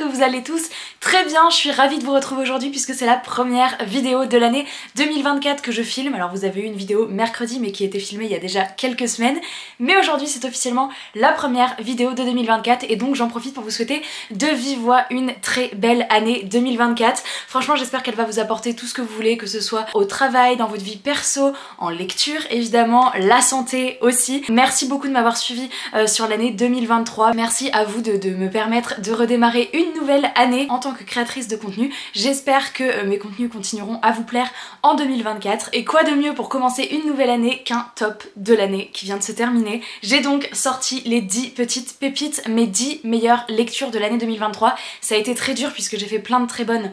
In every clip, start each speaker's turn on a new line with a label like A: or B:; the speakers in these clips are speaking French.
A: que vous allez tous très bien. Je suis ravie de vous retrouver aujourd'hui puisque c'est la première vidéo de l'année 2024 que je filme. Alors vous avez eu une vidéo mercredi mais qui a été filmée il y a déjà quelques semaines. Mais aujourd'hui c'est officiellement la première vidéo de 2024 et donc j'en profite pour vous souhaiter de vive voix une très belle année 2024. Franchement j'espère qu'elle va vous apporter tout ce que vous voulez, que ce soit au travail, dans votre vie perso, en lecture évidemment, la santé aussi. Merci beaucoup de m'avoir suivi sur l'année 2023. Merci à vous de me permettre de redémarrer une nouvelle année en tant que créatrice de contenu. J'espère que mes contenus continueront à vous plaire en 2024. Et quoi de mieux pour commencer une nouvelle année qu'un top de l'année qui vient de se terminer. J'ai donc sorti les 10 petites pépites, mes 10 meilleures lectures de l'année 2023. Ça a été très dur puisque j'ai fait plein de très bonnes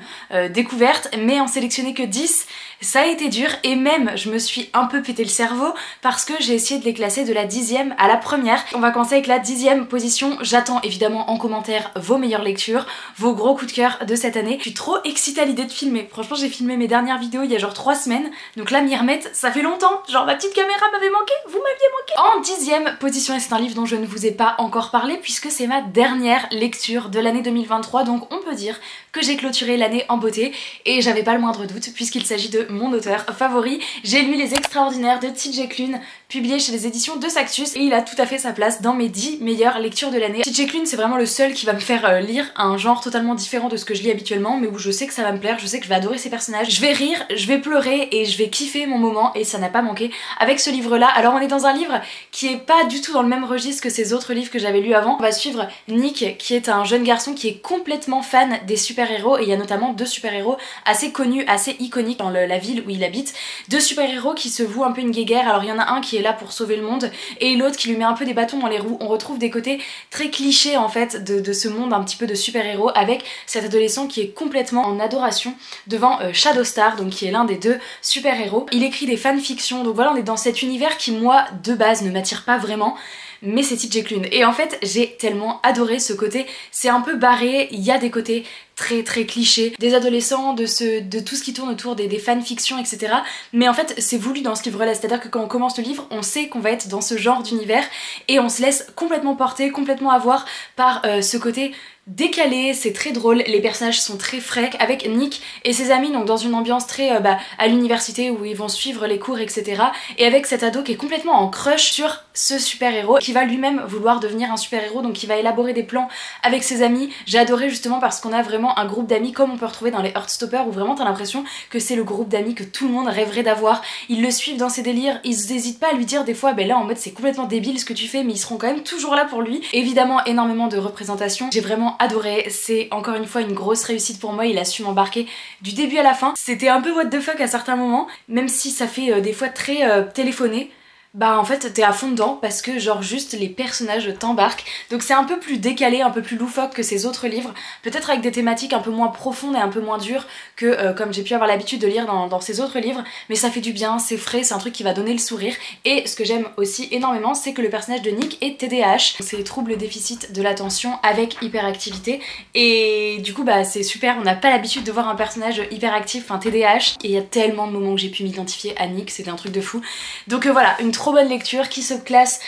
A: découvertes, mais en sélectionner que 10, ça a été dur et même je me suis un peu pété le cerveau parce que j'ai essayé de les classer de la 10e à la première. On va commencer avec la 10e position. J'attends évidemment en commentaire vos meilleures lectures, vos gros coups de cœur de cette année. Je suis trop excitée à l'idée de filmer. Franchement j'ai filmé mes dernières vidéos il y a genre 3 semaines, donc là m'y remettre ça fait longtemps. Genre ma petite caméra m'avait manqué, vous m'aviez manqué. En 10e position, et c'est un livre dont je ne vous ai pas encore parlé puisque c'est ma dernière lecture de l'année 2023, donc on peut dire que j'ai clôturé l'année en beauté et j'avais pas le moindre doute puisqu'il s'agit de mon auteur favori. J'ai lu Les Extraordinaires de TJ Klune, publié chez les éditions de Sanctus, et il a tout à fait sa place dans mes 10 meilleures lectures de l'année. TJ Klune c'est vraiment le seul qui va me faire lire un genre totalement différent de ce que je lis habituellement, mais où je sais que ça va me plaire, je sais que je vais adorer ses personnages, je vais rire, je vais pleurer et je vais kiffer mon moment, et ça n'a pas manqué avec ce livre là. Alors on est dans un livre qui est pas du tout dans le même registre que ces autres livres que j'avais lus avant. On va suivre Nick qui est un jeune garçon qui est complètement fan des super-héros, et il y a notamment 2 super-héros assez connus, assez iconiques dans la ville où il habite. 2 super-héros qui se vouent un peu une guéguerre. Alors il y en a un qui est là pour sauver le monde et l'autre qui lui met un peu des bâtons dans les roues. On retrouve des côtés très clichés en fait de ce monde un petit peu de super-héros, avec cet adolescent qui est complètement en adoration devant Shadowstar, donc qui est l'un des 2 super-héros. Il écrit des fanfictions, donc voilà, on est dans cet univers qui moi de base ne m'attire pas vraiment, mais c'est TJ Klune. Et en fait j'ai tellement adoré ce côté, c'est un peu barré, il y a des côtés très clichés des adolescents, de tout ce qui tourne autour des fanfictions, etc. Mais en fait c'est voulu dans ce livre-là, c'est-à-dire que quand on commence le livre, on sait qu'on va être dans ce genre d'univers et on se laisse complètement porter, complètement avoir par ce côté décalé, c'est très drôle, les personnages sont très frais, avec Nick et ses amis donc dans une ambiance très à l'université où ils vont suivre les cours, etc. Et avec cet ado qui est complètement en crush sur ce super-héros, qui va lui-même vouloir devenir un super-héros, donc qui va élaborer des plans avec ses amis. J'ai adoré justement parce qu'on a vraiment un groupe d'amis comme on peut retrouver dans les Heartstopper, où vraiment t'as l'impression que c'est le groupe d'amis que tout le monde rêverait d'avoir. Ils le suivent dans ses délires, ils n'hésitent pas à lui dire des fois là en mode c'est complètement débile ce que tu fais, mais ils seront quand même toujours là pour lui. Évidemment énormément de représentation, j'ai vraiment adoré, c'est encore une fois une grosse réussite pour moi, il a su m'embarquer du début à la fin. C'était un peu what the fuck à certains moments, même si ça fait des fois très téléphoné. Bah en fait t'es à fond dedans parce que genre juste les personnages t'embarquent, donc c'est un peu plus décalé, un peu plus loufoque que ces autres livres, peut-être avec des thématiques un peu moins profondes et un peu moins dures que comme j'ai pu avoir l'habitude de lire dans ces autres livres, mais ça fait du bien, c'est frais, c'est un truc qui va donner le sourire. Et ce que j'aime aussi énormément, c'est que le personnage de Nick est TDAH, c'est trouble déficit de l'attention avec hyperactivité, et du coup bah c'est super, on n'a pas l'habitude de voir un personnage hyperactif, enfin TDAH, et il y a tellement de moments où j'ai pu m'identifier à Nick, c'était un truc de fou. Donc voilà, une trop bonne lecture qui se classe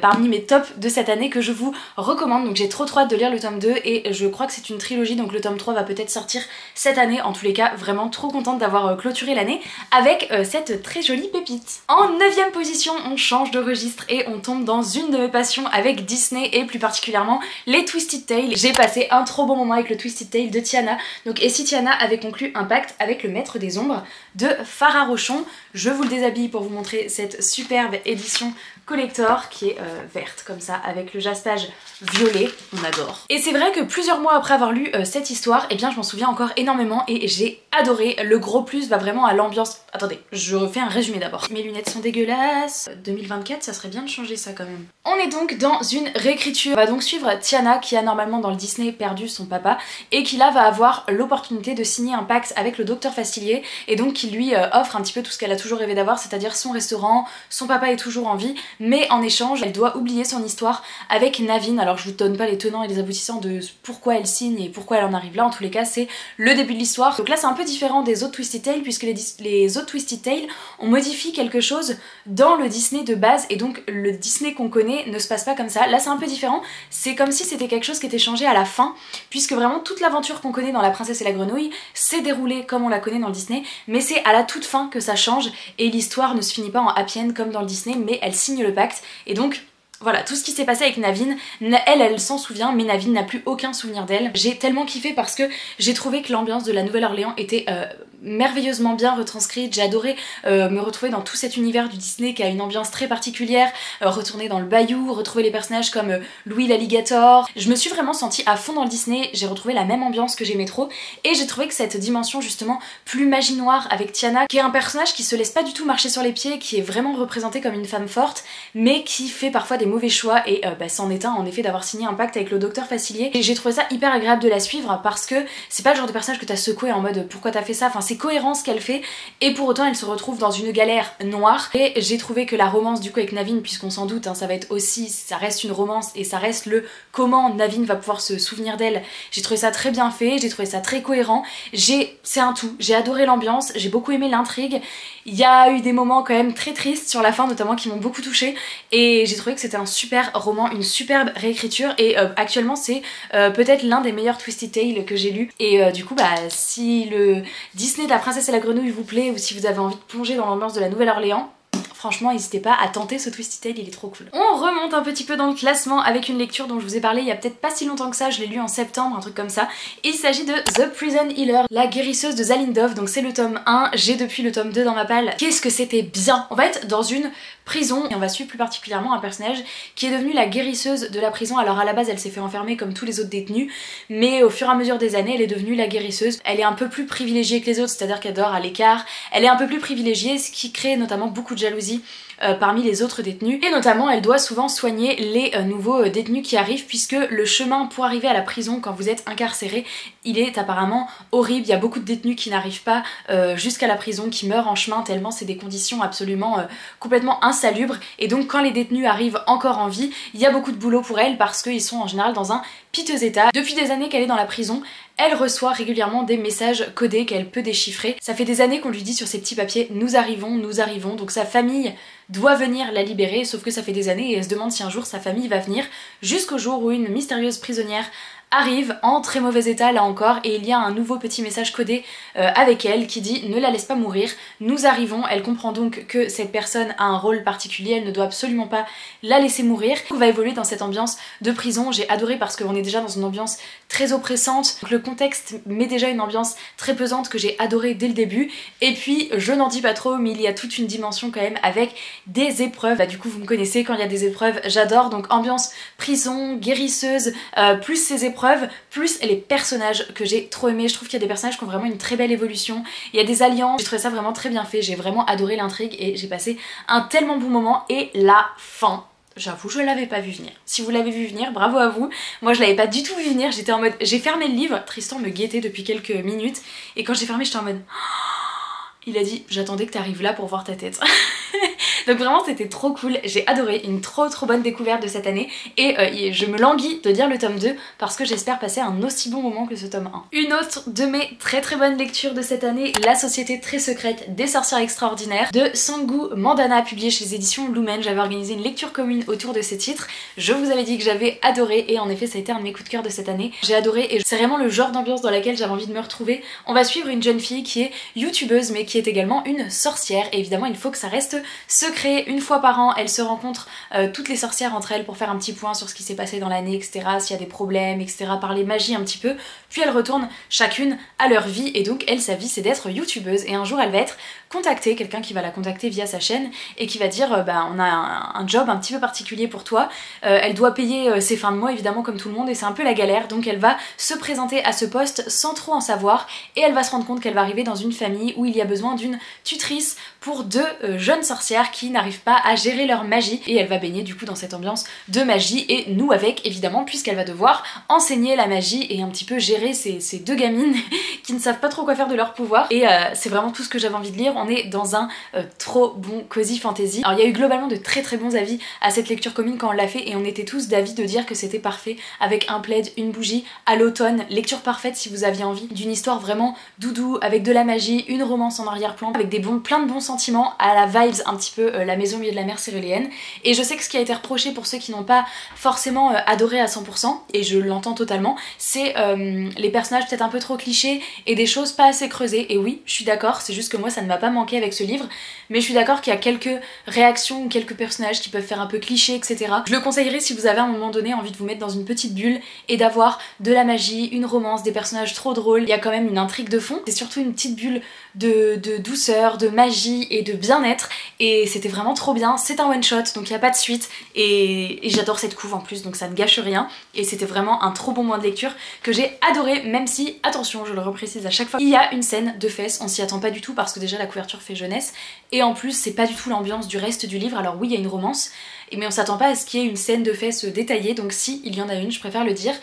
A: parmi mes tops de cette année, que je vous recommande. Donc j'ai trop hâte de lire le tome 2 et je crois que c'est une trilogie, donc le tome 3 va peut-être sortir cette année. En tous les cas vraiment trop contente d'avoir clôturé l'année avec cette très jolie pépite. En 9e position on change de registre et on tombe dans une de mes passions avec Disney et plus particulièrement les Twisted Tales. J'ai passé un trop bon moment avec le Twisted Tale de Tiana, donc et si Tiana avait conclu un pacte avec le Maître des Ombres de Farah Rochon. Je vous le déshabille pour vous montrer cette superbe édition collector qui est verte comme ça avec le jaspage violet, on adore. Et c'est vrai que plusieurs mois après avoir lu cette histoire, eh bien je m'en souviens encore énormément et j'ai adoré. Le gros plus va vraiment à l'ambiance. Attendez, je refais un résumé d'abord. Mes lunettes sont dégueulasses. 2024 ça serait bien de changer ça quand même. On est donc dans une réécriture. On va donc suivre Tiana qui a normalement dans le Disney perdu son papa et qui là va avoir l'opportunité de signer un pacte avec le docteur Facilier, et donc qui lui offre un petit peu tout ce qu'elle a toujours rêvé d'avoir, c'est-à-dire son restaurant, son papa est toujours en vie, mais en échange elle doit oublier son histoire avec Naveen. Alors je vous donne pas les tenants et les aboutissants de pourquoi elle signe et pourquoi elle en arrive là, en tous les cas c'est le début de l'histoire. Donc là c'est un peu différent des autres Twisted Tales puisque les autres Twisted Tales on modifie quelque chose dans le Disney de base et donc le Disney qu'on connaît ne se passe pas comme ça. Là c'est un peu différent, c'est comme si c'était quelque chose qui était changé à la fin puisque vraiment toute l'aventure qu'on connaît dans La Princesse et la Grenouille s'est déroulée comme on la connaît dans le Disney, mais c'est à la toute fin que ça change et l'histoire ne se finit pas en happy end comme dans le Disney, mais elle signe le pacte et donc voilà, tout ce qui s'est passé avec Naveen, elle s'en souvient, mais Naveen n'a plus aucun souvenir d'elle. J'ai tellement kiffé parce que j'ai trouvé que l'ambiance de la Nouvelle-Orléans était merveilleusement bien retranscrite. J'ai adoré me retrouver dans tout cet univers du Disney qui a une ambiance très particulière, retourner dans le bayou, retrouver les personnages comme Louis l'alligator. Je me suis vraiment sentie à fond dans le Disney, j'ai retrouvé la même ambiance que j'aimais trop et j'ai trouvé que cette dimension justement plus magie noire avec Tiana, qui est un personnage qui se laisse pas du tout marcher sur les pieds, qui est vraiment représentée comme une femme forte, mais qui fait parfois des mauvais choix et c'en est un en effet d'avoir signé un pacte avec le docteur Facilier et j'ai trouvé ça hyper agréable de la suivre parce que c'est pas le genre de personnage que t'as secoué en mode pourquoi t'as fait ça, enfin c'est cohérent ce qu'elle fait et pour autant elle se retrouve dans une galère noire et j'ai trouvé que la romance du coup avec Naveen, puisqu'on s'en doute hein, ça va être aussi, ça reste une romance et ça reste le comment Naveen va pouvoir se souvenir d'elle, j'ai trouvé ça très bien fait, j'ai trouvé ça très cohérent, c'est un tout, j'ai adoré l'ambiance, j'ai beaucoup aimé l'intrigue, il y a eu des moments quand même très tristes sur la fin notamment qui m'ont beaucoup touchée et j'ai trouvé que c'était un super roman, une superbe réécriture et actuellement c'est peut-être l'un des meilleurs Twisted Tales que j'ai lu et du coup si le Disney de La Princesse et la Grenouille vous plaît ou si vous avez envie de plonger dans l'ambiance de la Nouvelle-Orléans, franchement n'hésitez pas à tenter ce Twisted Tale, il est trop cool. On remonte un petit peu dans le classement avec une lecture dont je vous ai parlé il y a peut-être pas si longtemps que ça, je l'ai lu en septembre, un truc comme ça. Il s'agit de The Prison Healer, la guérisseuse de Zalindov, donc c'est le tome 1, j'ai depuis le tome 2 dans ma palle. Qu'est-ce que c'était bien! En fait, dans une prison, et on va suivre plus particulièrement un personnage qui est devenue la guérisseuse de la prison. Alors à la base elle s'est fait enfermer comme tous les autres détenus, mais au fur et à mesure des années elle est devenue la guérisseuse. Elle est un peu plus privilégiée que les autres, c'est-à-dire qu'elle dort à l'écart, elle est un peu plus privilégiée, ce qui crée notamment beaucoup de jalousie parmi les autres détenus et notamment elle doit souvent soigner les nouveaux détenus qui arrivent puisque le chemin pour arriver à la prison quand vous êtes incarcéré il est apparemment horrible, il y a beaucoup de détenus qui n'arrivent pas jusqu'à la prison, qui meurent en chemin tellement c'est des conditions absolument complètement insalubres et donc quand les détenus arrivent encore en vie il y a beaucoup de boulot pour elles parce qu'ils sont en général dans un piteux état. Depuis des années qu'elle est dans la prison, elle reçoit régulièrement des messages codés qu'elle peut déchiffrer. Ça fait des années qu'on lui dit sur ses petits papiers « nous arrivons », donc sa famille doit venir la libérer, sauf que ça fait des années et elle se demande si un jour sa famille va venir, jusqu'au jour où une mystérieuse prisonnière arrive en très mauvais état là encore et il y a un nouveau petit message codé avec elle qui dit ne la laisse pas mourir, nous arrivons. Elle comprend donc que cette personne a un rôle particulier, elle ne doit absolument pas la laisser mourir. On va évoluer dans cette ambiance de prison, j'ai adoré parce qu'on est déjà dans une ambiance très oppressante, donc le contexte met déjà une ambiance très pesante que j'ai adoré dès le début et puis je n'en dis pas trop mais il y a toute une dimension quand même avec des épreuves. Bah, du coup vous me connaissez, quand il y a des épreuves j'adore, donc ambiance prison, guérisseuse, plus ces épreuves, plus les personnages que j'ai trop aimé. Je trouve qu'il y a des personnages qui ont vraiment une très belle évolution, il y a des alliances, j'ai trouvé ça vraiment très bien fait, j'ai vraiment adoré l'intrigue et j'ai passé un tellement bon moment et la fin. J'avoue, je l'avais pas vu venir. Si vous l'avez vu venir, bravo à vous. Moi, je l'avais pas du tout vu venir. J'étais en mode... J'ai fermé le livre. Tristan me guettait depuis quelques minutes. Et quand j'ai fermé, j'étais en mode... Il a dit, j'attendais que t'arrives là pour voir ta tête. Donc vraiment c'était trop cool, j'ai adoré, une trop bonne découverte de cette année et je me languis de lire le tome 2 parce que j'espère passer un aussi bon moment que ce tome 1. Une autre de mes très bonnes lectures de cette année, La Société très secrète des sorcières extraordinaires de Sangu Mandana, publié chez les éditions Lumen. J'avais organisé une lecture commune autour de ces titres, je vous avais dit que j'avais adoré et en effet ça a été un de mes coups de cœur de cette année. J'ai adoré et c'est vraiment le genre d'ambiance dans laquelle j'avais envie de me retrouver. On va suivre une jeune fille qui est youtubeuse mais qui est également une sorcière et évidemment il faut que ça reste secret. Une fois par an, elles se rencontrent toutes les sorcières entre elles pour faire un petit point sur ce qui s'est passé dans l'année, etc. S'il y a des problèmes, etc. Parler magie un petit peu. Puis elles retournent chacune à leur vie et donc elle, sa vie c'est d'être youtubeuse et un jour elle va être contactée, quelqu'un qui va la contacter via sa chaîne et qui va dire bah on a un job un petit peu particulier pour toi. Elle doit payer ses fins de mois évidemment comme tout le monde et c'est un peu la galère, donc elle va se présenter à ce poste sans trop en savoir et elle va se rendre compte qu'elle va arriver dans une famille où il y a besoin d'une tutrice pour deux jeunes sorcières qui n'arrivent pas à gérer leur magie et elle va baigner du coup dans cette ambiance de magie et nous avec évidemment puisqu'elle va devoir enseigner la magie et un petit peu gérer ces deux gamines qui ne savent pas trop quoi faire de leur pouvoir et c'est vraiment tout ce que j'avais envie de lire. on est dans un trop bon cozy fantasy. Alors il y a eu globalement de très très bons avis à cette lecture commune quand on l'a fait et on était tous d'avis de dire que c'était parfait avec un plaid, une bougie, à l'automne, lecture parfaite si vous aviez envie d'une histoire vraiment doudou avec de la magie, une romance en arrière-plan, avec plein de bons sentiments à la vibes un petit peu la maison au milieu de la mer cyrillienne. Et je sais que ce qui a été reproché pour ceux qui n'ont pas forcément adoré à 100%, et je l'entends totalement, c'est les personnages peut-être un peu trop clichés et des choses pas assez creusées. Et oui, je suis d'accord, c'est juste que moi ça ne m'a pas manqué avec ce livre, mais je suis d'accord qu'il y a quelques réactions ou quelques personnages qui peuvent faire un peu cliché, etc. Je le conseillerais si vous avez à un moment donné envie de vous mettre dans une petite bulle et d'avoir de la magie, une romance, des personnages trop drôles. Il y a quand même une intrigue de fond, c'est surtout une petite bulle de douceur, de magie et de bien-être, et c'était vraiment trop bien. C'est un one shot donc il n'y a pas de suite, et j'adore cette couve en plus donc ça ne gâche rien, et c'était vraiment un trop bon moment de lecture que j'ai adoré, même si, attention, je le reprécise à chaque fois, il y a une scène de fesses, on s'y attend pas du tout parce que déjà la couverture fait jeunesse, et en plus c'est pas du tout l'ambiance du reste du livre. Alors oui, il y a une romance, mais on s'attend pas à ce qu'il y ait une scène de fesses détaillée, donc si il y en a une, je préfère le dire.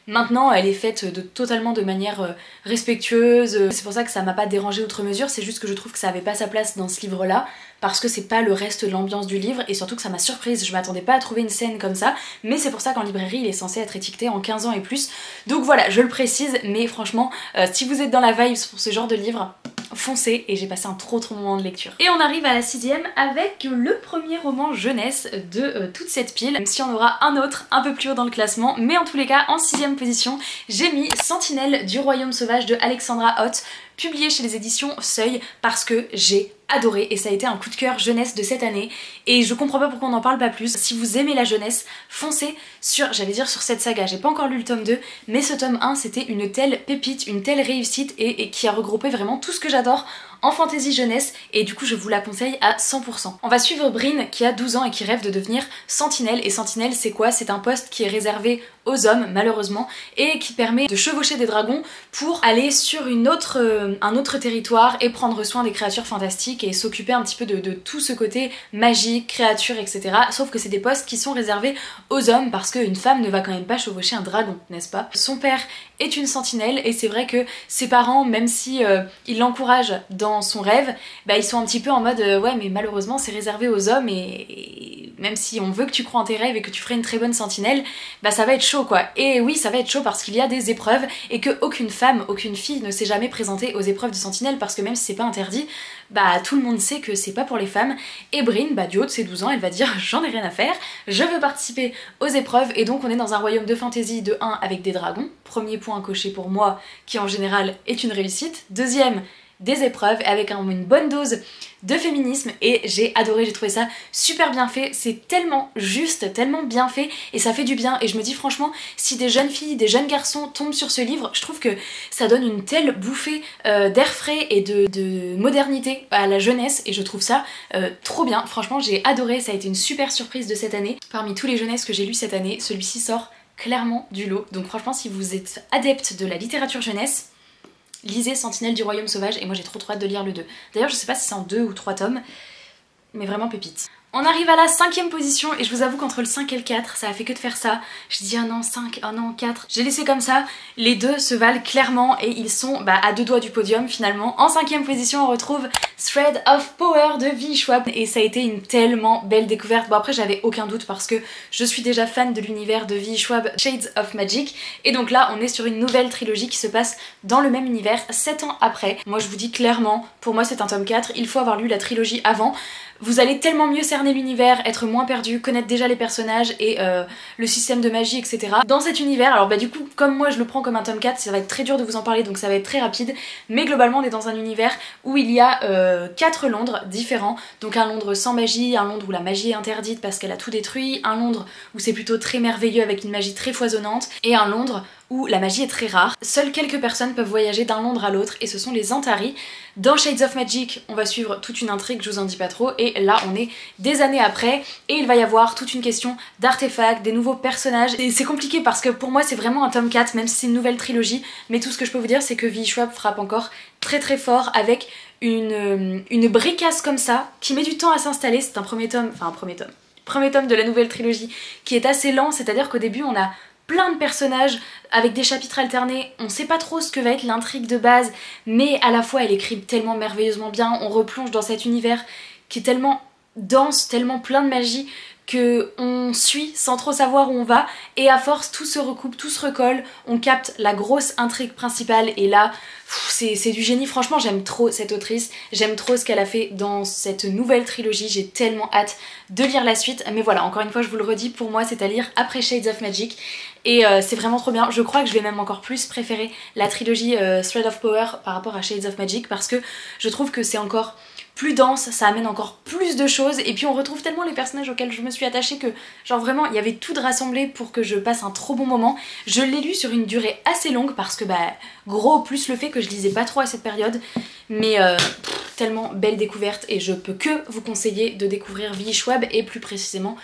A: Maintenant, elle est faite totalement de manière respectueuse, c'est pour ça que ça m'a pas dérangé outre mesure, c'est juste que je trouve que ça avait pas sa place dans ce livre-là, parce que c'est pas le reste de l'ambiance du livre, et surtout que ça m'a surprise, je m'attendais pas à trouver une scène comme ça, mais c'est pour ça qu'en librairie il est censé être étiqueté en 15 ans et plus, donc voilà, je le précise, mais franchement, si vous êtes dans la vibe pour ce genre de livre, foncez, et j'ai passé un trop moment de lecture. Et on arrive à la 6ème avec le premier roman jeunesse de toute cette pile, même si on aura un autre un peu plus haut dans le classement, mais en tous les cas en 6ème position j'ai mis Sentinelle du Royaume Sauvage de Alexandra Ott, publié chez les éditions Seuil, parce que j'ai adoré et ça a été un coup de cœur jeunesse de cette année, et je comprends pas pourquoi on n'en parle pas plus. Si vous aimez la jeunesse, foncez sur, j'allais dire sur cette saga, j'ai pas encore lu le tome 2, mais ce tome 1 c'était une telle pépite, une telle réussite, et qui a regroupé vraiment tout ce que j'adore en fantasy jeunesse, et du coup je vous la conseille à 100%. On va suivre Bryn qui a 12 ans et qui rêve de devenir sentinelle, et sentinelle c'est quoi? C'est un poste qui est réservé aux hommes malheureusement, et qui permet de chevaucher des dragons pour aller sur un autre territoire et prendre soin des créatures fantastiques et s'occuper un petit peu de tout ce côté magie, créatures, etc. Sauf que c'est des postes qui sont réservés aux hommes parce qu'une femme ne va quand même pas chevaucher un dragon, n'est-ce pas? Son père est une sentinelle, et c'est vrai que ses parents, même si ils l'encouragent dans son rêve, bah ils sont un petit peu en mode ouais mais malheureusement c'est réservé aux hommes, et même si on veut que tu crois en tes rêves et que tu ferais une très bonne sentinelle, bah ça va être chaud quoi. Et oui, ça va être chaud parce qu'il y a des épreuves, et que aucune femme, aucune fille ne s'est jamais présentée aux épreuves de sentinelle, parce que même si c'est pas interdit, bah tout le monde sait que c'est pas pour les femmes. Et Bryn, bah du haut de ses 12 ans, elle va dire j'en ai rien à faire, je veux participer aux épreuves, et donc on est dans un royaume de fantasy de 1 avec des dragons, premier point coché pour moi, qui en général est une réussite. Deuxième, des épreuves avec une bonne dose de féminisme, et j'ai adoré, j'ai trouvé ça super bien fait, c'est tellement juste, tellement bien fait, et ça fait du bien. Et je me dis franchement, si des jeunes filles, des jeunes garçons tombent sur ce livre, je trouve que ça donne une telle bouffée d'air frais et de modernité à la jeunesse, et je trouve ça trop bien. Franchement j'ai adoré, ça a été une super surprise de cette année. Parmi tous les jeunesses que j'ai lues cette année, celui-ci sort clairement du lot, donc franchement si vous êtes adepte de la littérature jeunesse, lisez Sentinelle du Royaume Sauvage, et moi j'ai trop hâte de lire le 2. D'ailleurs je sais pas si c'est en 2 ou 3 tomes, mais vraiment pépite. On arrive à la 5ème position, et je vous avoue qu'entre le 5 et le 4, ça a fait que de faire ça. Je dis ah non 5, ah non 4. J'ai laissé comme ça, les deux se valent clairement, et ils sont à deux doigts du podium finalement. En 5ème position on retrouve Thread of Power de V. Schwab, et ça a été une tellement belle découverte. Bon après j'avais aucun doute parce que je suis déjà fan de l'univers de V. Schwab, Shades of Magic, et donc là on est sur une nouvelle trilogie qui se passe dans le même univers 7 ans après. Moi je vous dis clairement, pour moi c'est un tome 4, il faut avoir lu la trilogie avant. Vous allez tellement mieux cerner l'univers, être moins perdu, connaître déjà les personnages et le système de magie, etc. Dans cet univers, alors du coup, comme moi je le prends comme un tome 4, ça va être très dur de vous en parler, donc ça va être très rapide, mais globalement on est dans un univers où il y a 4 Londres différents, donc un Londres sans magie, un Londres où la magie est interdite parce qu'elle a tout détruit, un Londres où c'est plutôt très merveilleux avec une magie très foisonnante, et un Londres où la magie est très rare. Seules quelques personnes peuvent voyager d'un Londres à l'autre, et ce sont les Antari. Dans Shades of Magic, on va suivre toute une intrigue, je vous en dis pas trop, et là on est des années après, et il va y avoir toute une question d'artefacts, des nouveaux personnages, et c'est compliqué parce que pour moi c'est vraiment un tome 4, même si c'est une nouvelle trilogie, mais tout ce que je peux vous dire c'est que V. Schwab frappe encore très très fort avec une bricasse comme ça, qui met du temps à s'installer. C'est un premier tome de la nouvelle trilogie qui est assez lent, c'est-à-dire qu'au début on a plein de personnages avec des chapitres alternés, on sait pas trop ce que va être l'intrigue de base, mais à la fois elle écrit tellement merveilleusement bien, on replonge dans cet univers qui est tellement dense, tellement plein de magie, que on suit sans trop savoir où on va, et à force tout se recoupe, tout se recolle, on capte la grosse intrigue principale, et là c'est du génie. Franchement j'aime trop cette autrice, j'aime trop ce qu'elle a fait dans cette nouvelle trilogie, j'ai tellement hâte de lire la suite, mais voilà, encore une fois je vous le redis, pour moi c'est à lire après Shades of Magic, et c'est vraiment trop bien. Je crois que je vais même encore plus préférer la trilogie Thread of Power par rapport à Shades of Magic, parce que je trouve que c'est encore plus dense, ça amène encore plus de choses, et puis on retrouve tellement les personnages auxquels je me suis attachée que genre vraiment il y avait tout de rassemblé pour que je passe un trop bon moment. Je l'ai lu sur une durée assez longue parce que gros plus le fait que je lisais pas trop à cette période, mais tellement belle découverte, et je peux que vous conseiller de découvrir V.E. Schwab et plus précisément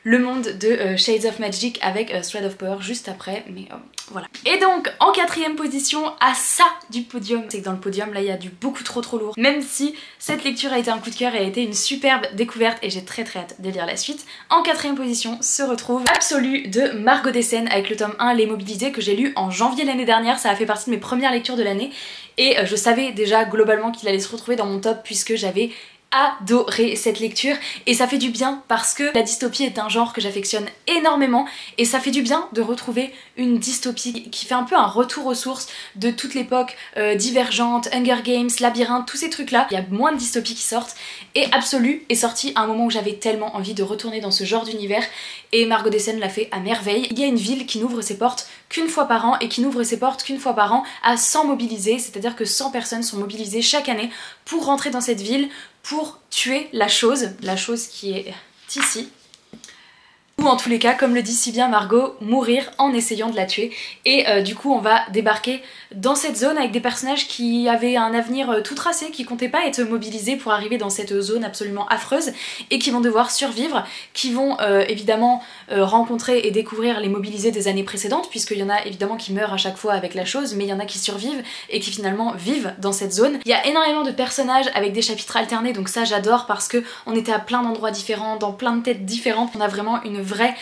A: le monde de Shades of Magic avec Thread of Power juste après, mais voilà. Et donc en quatrième position, à ça du podium, c'est que dans le podium là il y a du beaucoup trop lourd, même si cette lecture a été un coup de cœur et a été une superbe découverte et j'ai très hâte de lire la suite. En quatrième position se retrouve Absolu de Margot Dessen avec le tome 1 Les Mobilisés que j'ai lu en janvier l'année dernière, ça a fait partie de mes premières lectures de l'année, et je savais déjà globalement qu'il allait se retrouver dans mon top puisque j'avais adoré cette lecture, et ça fait du bien parce que la dystopie est un genre que j'affectionne énormément, et ça fait du bien de retrouver une dystopie qui fait un peu un retour aux sources de toute l'époque Divergente, Hunger Games, Labyrinthe, tous ces trucs là. Il y a moins de dystopies qui sortent, et Absolu est sorti à un moment où j'avais tellement envie de retourner dans ce genre d'univers, et Margot Dessen l'a fait à merveille. Il y a une ville qui n'ouvre ses portes qu'une fois par an, et qui n'ouvre ses portes qu'une fois par an à 100 mobilisés, c'est-à-dire que 100 personnes sont mobilisées chaque année pour rentrer dans cette ville, pour tuer la chose qui est ici. Ou en tous les cas, comme le dit si bien Margot, mourir en essayant de la tuer. Et du coup on va débarquer dans cette zone avec des personnages qui avaient un avenir tout tracé, qui comptaient pas être mobilisés pour arriver dans cette zone absolument affreuse, et qui vont devoir survivre, qui vont évidemment rencontrer et découvrir les mobilisés des années précédentes, puisqu'il y en a évidemment qui meurent à chaque fois avec la chose, mais il y en a qui survivent et qui finalement vivent dans cette zone. Il y a énormément de personnages avec des chapitres alternés, donc ça j'adore parce que on était à plein d'endroits différents, dans plein de têtes différentes. On a vraiment une vraie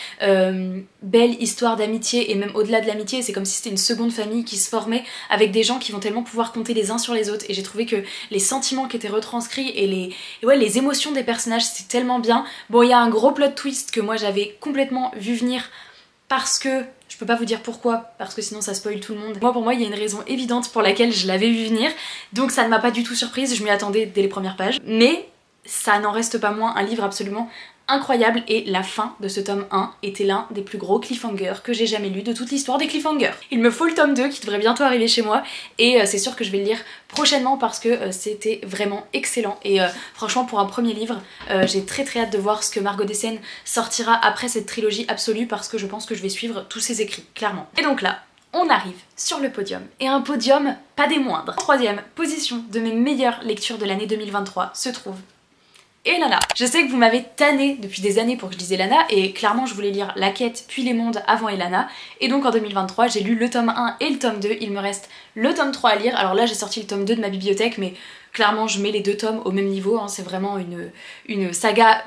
A: belle histoire d'amitié, et même au-delà de l'amitié, c'est comme si c'était une seconde famille qui se formait avec des gens qui vont tellement pouvoir compter les uns sur les autres, et j'ai trouvé que les sentiments qui étaient retranscrits et les émotions des personnages c'était tellement bien. Bon, il y a un gros plot twist que moi j'avais complètement vu venir parce que je peux pas vous dire pourquoi, parce que sinon ça spoil tout le monde. Pour moi il y a une raison évidente pour laquelle je l'avais vu venir, donc ça ne m'a pas du tout surprise, je m'y attendais dès les premières pages, mais ça n'en reste pas moins un livre absolument incroyable, et la fin de ce tome 1 était l'un des plus gros cliffhangers que j'ai jamais lu de toute l'histoire des cliffhangers. Il me faut le tome 2 qui devrait bientôt arriver chez moi, et c'est sûr que je vais le lire prochainement parce que c'était vraiment excellent, et franchement pour un premier livre j'ai très hâte de voir ce que Margot Dessen sortira après cette trilogie absolue, parce que je pense que je vais suivre tous ses écrits, clairement. Et donc là, on arrive sur le podium, et un podium pas des moindres. En troisième position de mes meilleures lectures de l'année 2023 se trouve Elana. Je sais que vous m'avez tanné depuis des années pour que je lise Elana, et clairement je voulais lire La Quête puis Les Mondes avant Elana, et donc en 2023 j'ai lu le tome 1 et le tome 2, il me reste le tome 3 à lire. Alors là j'ai sorti le tome 2 de ma bibliothèque, mais clairement je mets les deux tomes au même niveau, hein. C'est vraiment une saga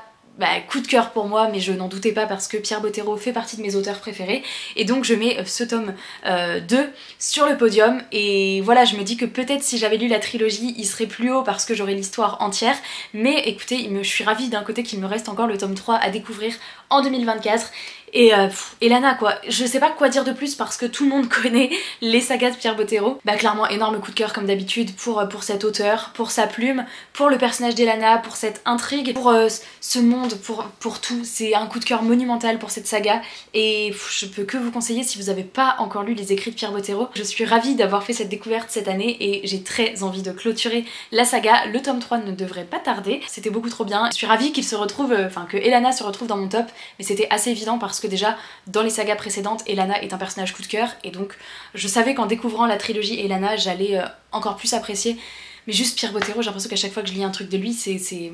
A: coup de cœur pour moi, mais je n'en doutais pas parce que Pierre Bottero fait partie de mes auteurs préférés, et donc je mets ce tome 2 sur le podium, et voilà, je me dis que peut-être si j'avais lu la trilogie il serait plus haut parce que j'aurais l'histoire entière, mais écoutez, je suis ravie d'un côté qu'il me reste encore le tome 3 à découvrir en 2024, et Elana quoi, je sais pas quoi dire de plus parce que tout le monde connaît les sagas de Pierre Bottero. Clairement énorme coup de cœur comme d'habitude pour cet auteur, pour sa plume, pour le personnage d'Elana, pour cette intrigue, pour ce monde, pour tout. C'est un coup de cœur monumental pour cette saga, et je peux que vous conseiller si vous avez pas encore lu les écrits de Pierre Bottero. Je suis ravie d'avoir fait cette découverte cette année, et j'ai très envie de clôturer la saga. Le tome 3 ne devrait pas tarder, c'était beaucoup trop bien. Je suis ravie qu'il se retrouve, que Elana se retrouve dans mon top, mais c'était assez évident parce que déjà dans les sagas précédentes Elana est un personnage coup de cœur, et donc je savais qu'en découvrant la trilogie Elana j'allais encore plus apprécier. Mais juste Pierre Bottero, j'ai l'impression qu'à chaque fois que je lis un truc de lui c'est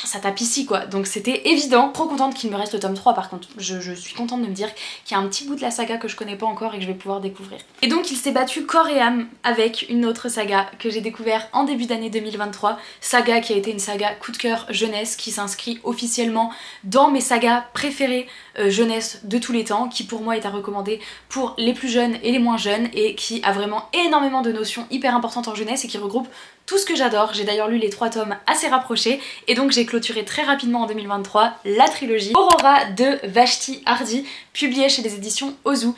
A: ça tape ici quoi, donc c'était évident. Trop contente qu'il me reste le tome 3 par contre, je suis contente de me dire qu'il y a un petit bout de la saga que je connais pas encore et que je vais pouvoir découvrir. Et donc il s'est battu corps et âme avec une autre saga que j'ai découvert en début d'année 2023, saga qui a été une saga coup de cœur jeunesse qui s'inscrit officiellement dans mes sagas préférées jeunesse de tous les temps, qui pour moi est à recommander pour les plus jeunes et les moins jeunes et qui a vraiment énormément de notions hyper importantes en jeunesse et qui regroupe tout ce que j'adore. J'ai d'ailleurs lu les 3 tomes assez rapprochés et donc j'ai clôturé très rapidement en 2023 la trilogie Aurora de Vashti Hardy, publiée chez les éditions Ozu.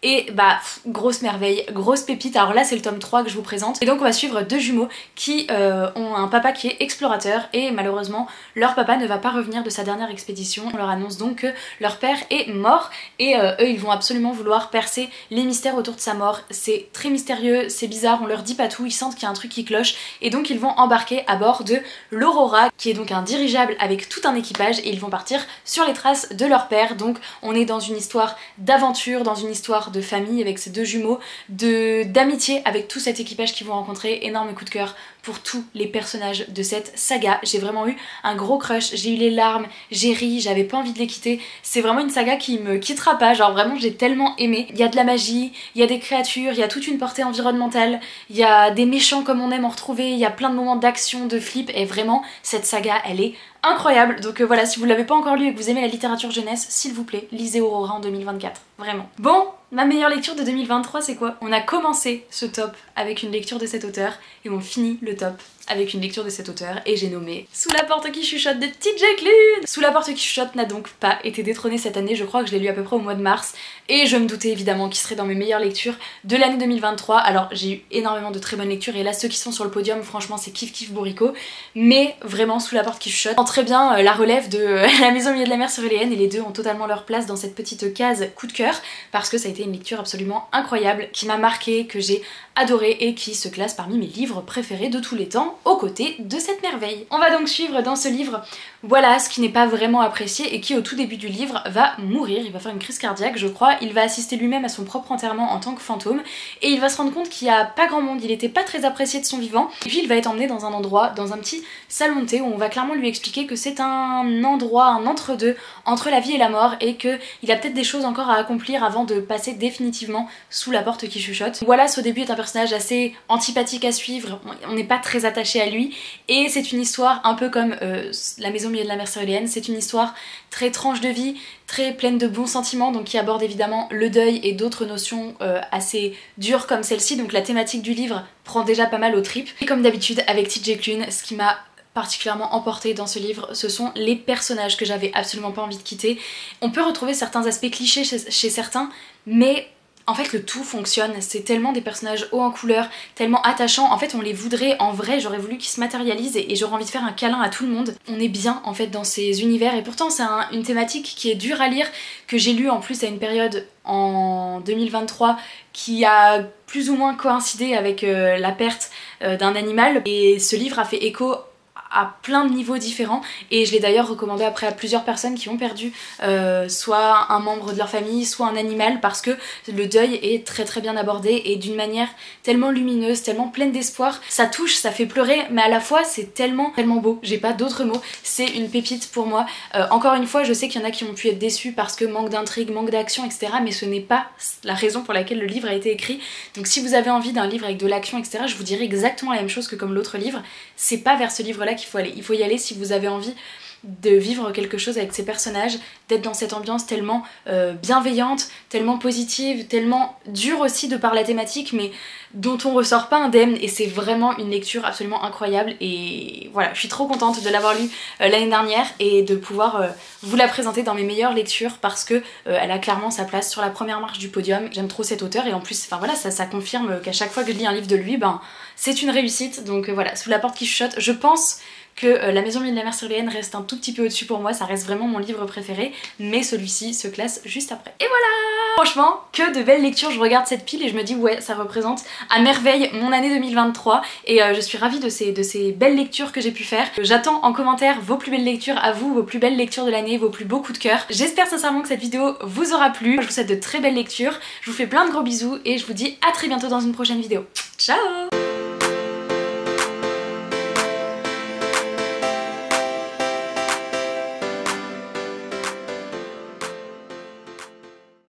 A: Et bah, grosse merveille, grosse pépite. Alors là c'est le tome 3 que je vous présente. Et donc on va suivre 2 jumeaux qui ont un papa qui est explorateur et malheureusement leur papa ne va pas revenir de sa dernière expédition. On leur annonce donc que leur père est mort et eux ils vont absolument vouloir percer les mystères autour de sa mort. C'est très mystérieux, c'est bizarre, on leur dit pas tout, ils sentent qu'il y a un truc qui cloche et donc ils vont embarquer à bord de l'Aurora qui est donc un dirigeable avec tout un équipage et ils vont partir sur les traces de leur père. Donc on est dans une histoire d'aventure, dans une histoire de famille avec ces 2 jumeaux, d'amitié avec tout cet équipage qu'ils vont rencontrer. Énorme coup de cœur pour tous les personnages de cette saga. J'ai vraiment eu un gros crush, j'ai eu les larmes, j'ai ri, j'avais pas envie de les quitter. C'est vraiment une saga qui me quittera pas, genre vraiment j'ai tellement aimé. Il y a de la magie, il y a des créatures, il y a toute une portée environnementale, il y a des méchants comme on aime en retrouver, il y a plein de moments d'action, de flip et vraiment cette saga elle est incroyable. Donc voilà, si vous l'avez pas encore lu et que vous aimez la littérature jeunesse, s'il vous plaît, lisez Aurora en 2024, vraiment. Bon, ma meilleure lecture de 2023 c'est quoi? On a commencé ce top avec une lecture de cet auteur et on finit le top avec une lecture de cet auteur et j'ai nommé Sous la porte qui chuchote de TJ Klune. Sous la porte qui chuchote n'a donc pas été détrôné cette année, je crois que je l'ai lu à peu près au mois de mars et je me doutais évidemment qu'il serait dans mes meilleures lectures de l'année 2023. Alors j'ai eu énormément de très bonnes lectures et là ceux qui sont sur le podium franchement c'est kiff kiff bourricot, mais vraiment Sous la porte qui chuchote prend très bien la relève de La maison au milieu de la mer Ceruléenne et les deux ont totalement leur place dans cette petite case coup de cœur parce que ça a été une lecture absolument incroyable qui m'a marquée, que j'ai adoré et qui se classe parmi mes livres préférés de tous les temps aux côtés de cette merveille. On va donc suivre dans ce livre Wallace qui n'est pas vraiment apprécié et qui au tout début du livre va mourir, il va faire une crise cardiaque je crois, il va assister lui-même à son propre enterrement en tant que fantôme et il va se rendre compte qu'il n'y a pas grand monde, il était pas très apprécié de son vivant et puis il va être emmené dans un endroit, dans un petit salon de thé où on va clairement lui expliquer que c'est un endroit, un entre-deux entre la vie et la mort et qu'il a peut-être des choses encore à accomplir avant de passer définitivement sous la porte qui chuchote. Wallace au début est un personnage assez antipathique à suivre, on n'est pas très attaché à lui et c'est une histoire un peu comme La maison au milieu de la mer Ceruléenne, c'est une histoire très tranche de vie, très pleine de bons sentiments, donc qui aborde évidemment le deuil et d'autres notions assez dures comme celle-ci, donc la thématique du livre prend déjà pas mal aux tripes. Et comme d'habitude avec TJ Klune, ce qui m'a particulièrement emportée dans ce livre, ce sont les personnages que j'avais absolument pas envie de quitter. On peut retrouver certains aspects clichés chez certains, mais en fait le tout fonctionne, c'est tellement des personnages hauts en couleur, tellement attachants, en fait on les voudrait en vrai, j'aurais voulu qu'ils se matérialisent et j'aurais envie de faire un câlin à tout le monde. On est bien en fait dans ces univers et pourtant c'est une thématique qui est dure à lire, que j'ai lu en plus à une période en 2023 qui a plus ou moins coïncidé avec la perte d'un animal et ce livre a fait écho à plein de niveaux différents et je l'ai d'ailleurs recommandé après à plusieurs personnes qui ont perdu soit un membre de leur famille, soit un animal parce que le deuil est très très bien abordé et d'une manière tellement lumineuse, tellement pleine d'espoir. Ça touche, ça fait pleurer mais à la fois c'est tellement beau, j'ai pas d'autres mots, c'est une pépite pour moi. Encore une fois je sais qu'il y en a qui ont pu être déçus parce que manque d'intrigue, manque d'action etc, mais ce n'est pas la raison pour laquelle le livre a été écrit. Donc si vous avez envie d'un livre avec de l'action etc, je vous dirais exactement la même chose que comme l'autre livre, c'est pas vers ce livre là qu'il faut aller. Il faut y aller si vous avez envie de vivre quelque chose avec ces personnages, d'être dans cette ambiance tellement bienveillante, tellement positive, tellement dure aussi de par la thématique mais dont on ressort pas indemne et c'est vraiment une lecture absolument incroyable et voilà, je suis trop contente de l'avoir lu l'année dernière et de pouvoir vous la présenter dans mes meilleures lectures parce que elle a clairement sa place sur la première marche du podium. J'aime trop cet auteur et en plus enfin voilà ça confirme qu'à chaque fois que je lis un livre de lui ben c'est une réussite donc voilà, Sous la porte qui chuchote, je pense que La maison au milieu de la mer Ceruléenne reste un tout petit peu au-dessus pour moi, ça reste vraiment mon livre préféré, mais celui-ci se classe juste après. Et voilà! Franchement, que de belles lectures, je regarde cette pile et je me dis ouais, ça représente à merveille mon année 2023 et je suis ravie de ces belles lectures que j'ai pu faire. J'attends en commentaire vos plus belles lectures à vous, vos plus belles lectures de l'année, vos plus beaux coups de cœur. J'espère sincèrement que cette vidéo vous aura plu, je vous souhaite de très belles lectures, je vous fais plein de gros bisous et je vous dis à très bientôt dans une prochaine vidéo. Ciao!